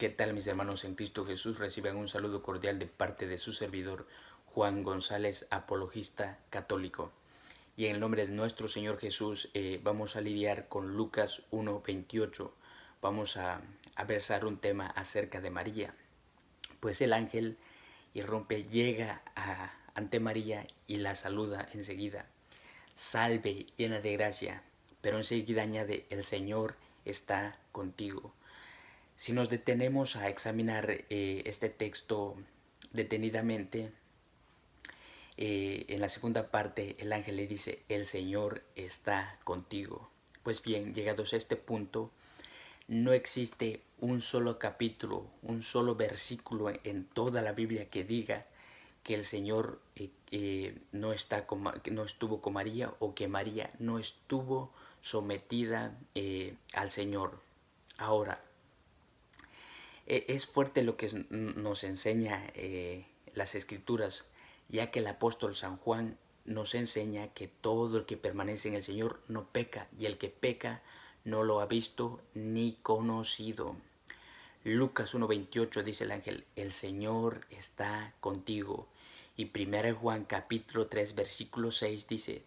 ¿Qué tal, mis hermanos en Cristo Jesús? Reciban un saludo cordial de parte de su servidor Juan González, apologista católico. Y en el nombre de nuestro Señor Jesús vamos a lidiar con Lucas 1:28. Vamos a versar un tema acerca de María. Pues el ángel irrumpe, llega ante María y la saluda enseguida. Salve, llena de gracia. Pero enseguida añade, el Señor está contigo. Si nos detenemos a examinar este texto detenidamente, en la segunda parte el ángel le dice, el Señor está contigo. Pues bien, llegados a este punto, no existe un solo capítulo, un solo versículo en toda la Biblia que diga que el Señor no estuvo con María, o que María no estuvo sometida al Señor. Ahora, es fuerte lo que nos enseña las Escrituras, ya que el apóstol San Juan nos enseña que todo el que permanece en el Señor no peca, y el que peca no lo ha visto ni conocido. Lucas 1:28 dice el ángel, el Señor está contigo. Y 1 Juan capítulo 3 versículo 6 dice,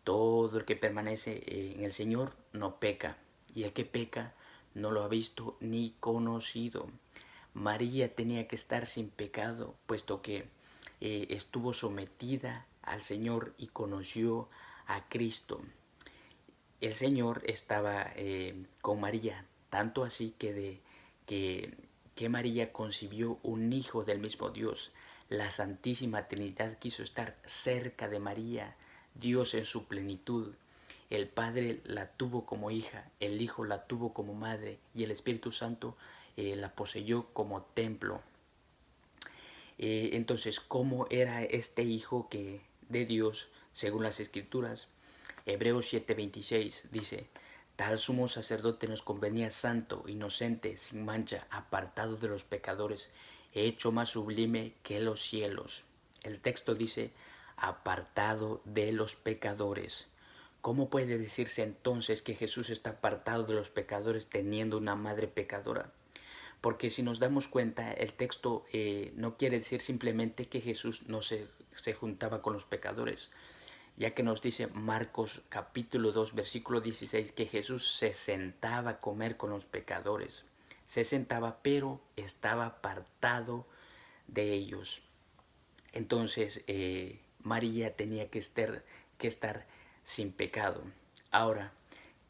todo el que permanece en el Señor no peca, y el que peca no lo ha visto ni conocido. María tenía que estar sin pecado, puesto que estuvo sometida al Señor y conoció a Cristo. El Señor estaba con María, tanto así que María concibió un hijo del mismo Dios. La Santísima Trinidad quiso estar cerca de María, Dios en su plenitud. El Padre la tuvo como hija, el Hijo la tuvo como madre y el Espíritu Santo la poseyó como templo. Entonces, ¿cómo era este hijo de Dios según las Escrituras? Hebreos 7:26 dice, tal sumo sacerdote nos convenía santo, inocente, sin mancha, apartado de los pecadores, hecho más sublime que los cielos. El texto dice, apartado de los pecadores. ¿Cómo puede decirse entonces que Jesús está apartado de los pecadores teniendo una madre pecadora? Porque si nos damos cuenta, el texto no quiere decir simplemente que Jesús no se juntaba con los pecadores, ya que nos dice Marcos capítulo 2 versículo 16 que Jesús se sentaba a comer con los pecadores. Se sentaba, pero estaba apartado de ellos. Entonces María tenía que estar sin pecado. Ahora,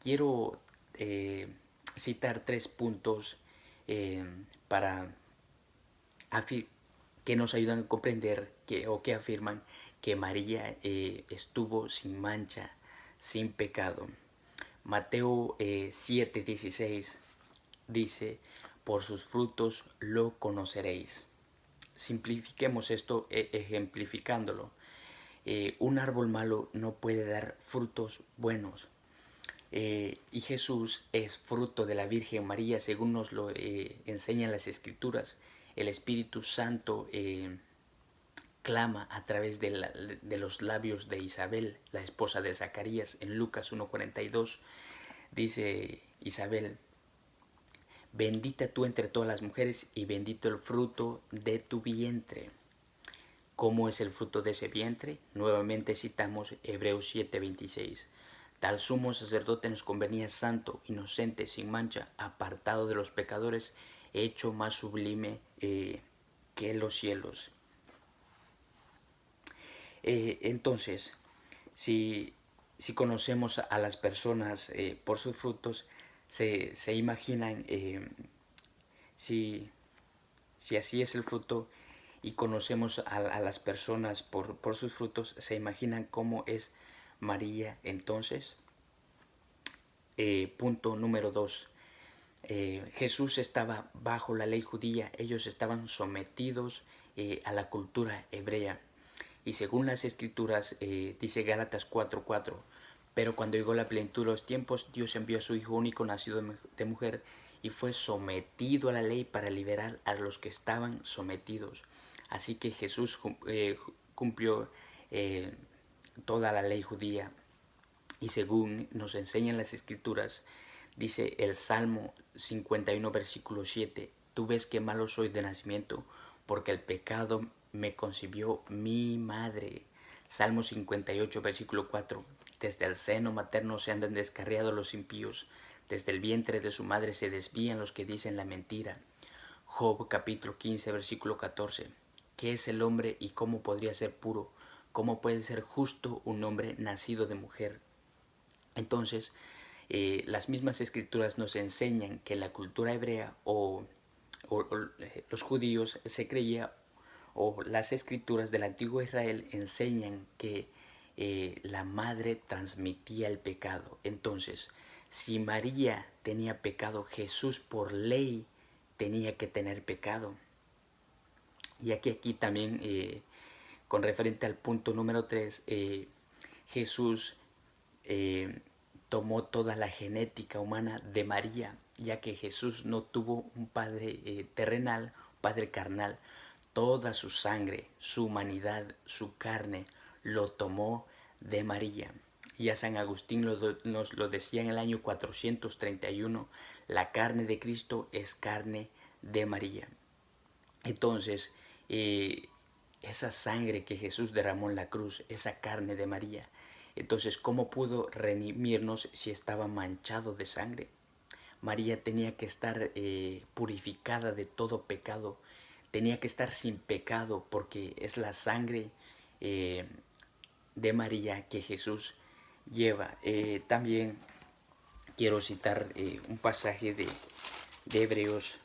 quiero citar 3 puntos eh, para que nos ayudan a comprender que afirman que María estuvo sin mancha, sin pecado. Mateo 7:16 dice, por sus frutos lo conoceréis. Simplifiquemos esto ejemplificándolo. Un árbol malo no puede dar frutos buenos. Y Jesús es fruto de la Virgen María, según nos lo enseñan las Escrituras. El Espíritu Santo clama a través de los labios de Isabel, la esposa de Zacarías. En Lucas 1:42 dice Isabel, bendita tú entre todas las mujeres y bendito el fruto de tu vientre. ¿Cómo es el fruto de ese vientre? Nuevamente citamos Hebreos 7:26. Tal sumo sacerdote nos convenía santo, inocente, sin mancha, apartado de los pecadores, hecho más sublime que los cielos. Entonces, si conocemos a las personas por sus frutos, se imaginan, si así es el fruto, y conocemos a las personas por sus frutos, se imaginan cómo es María entonces. Punto número 2. Jesús estaba bajo la ley judía, ellos estaban sometidos a la cultura hebrea. Y según las Escrituras, dice Gálatas 4:4, pero cuando llegó la plenitud de los tiempos, Dios envió a su Hijo único, nacido de mujer, y fue sometido a la ley para liberar a los que estaban sometidos. Así que Jesús cumplió toda la ley judía. Y según nos enseñan las Escrituras, dice el Salmo 51 versículo 7, tú ves qué malo soy de nacimiento, porque el pecado me concibió mi madre. Salmo 58, versículo 4. Desde el seno materno se andan descarriados los impíos, desde el vientre de su madre se desvían los que dicen la mentira. Job capítulo 15, versículo 14. ¿Qué es el hombre y cómo podría ser puro? ¿Cómo puede ser justo un hombre nacido de mujer? Entonces, las mismas escrituras nos enseñan que en la cultura hebrea los judíos se creía, o las escrituras del antiguo Israel enseñan que la madre transmitía el pecado. Entonces, si María tenía pecado, Jesús por ley tenía que tener pecado. Y aquí también, con referente al punto número 3, Jesús tomó toda la genética humana de María, ya que Jesús no tuvo un padre terrenal, padre carnal. Toda su sangre, su humanidad, su carne, lo tomó de María. Y a San Agustín nos lo decía en el año 431, la carne de Cristo es carne de María. Entonces, esa sangre que Jesús derramó en la cruz, esa carne de María, entonces, ¿cómo pudo redimirnos si estaba manchado de sangre? María tenía que estar purificada de todo pecado, tenía que estar sin pecado, porque es la sangre de María que Jesús lleva. También quiero citar un pasaje de Hebreos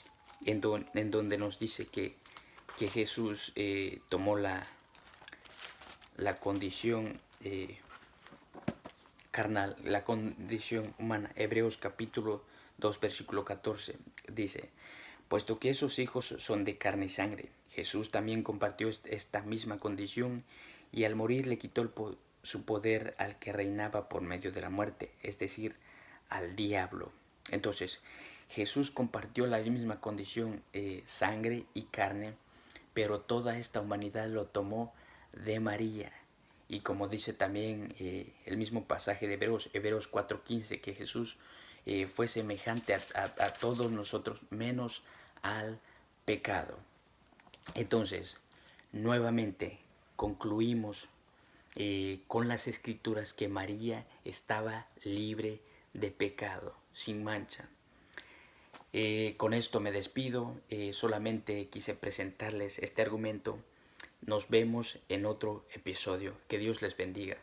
en donde nos dice que Jesús tomó la condición carnal, la condición humana. Hebreos capítulo 2, versículo 14 dice: puesto que esos hijos son de carne y sangre, Jesús también compartió esta misma condición, y al morir le quitó su poder al que reinaba por medio de la muerte, es decir, al diablo. Entonces, Jesús compartió la misma condición, sangre y carne, pero toda esta humanidad lo tomó de María. Y como dice también el mismo pasaje de Hebreos 4:15, que Jesús fue semejante a todos nosotros, menos al pecado. Entonces, nuevamente concluimos con las escrituras que María estaba libre de pecado, sin mancha. Con esto me despido, solamente quise presentarles este argumento. Nos vemos en otro episodio. Que Dios les bendiga.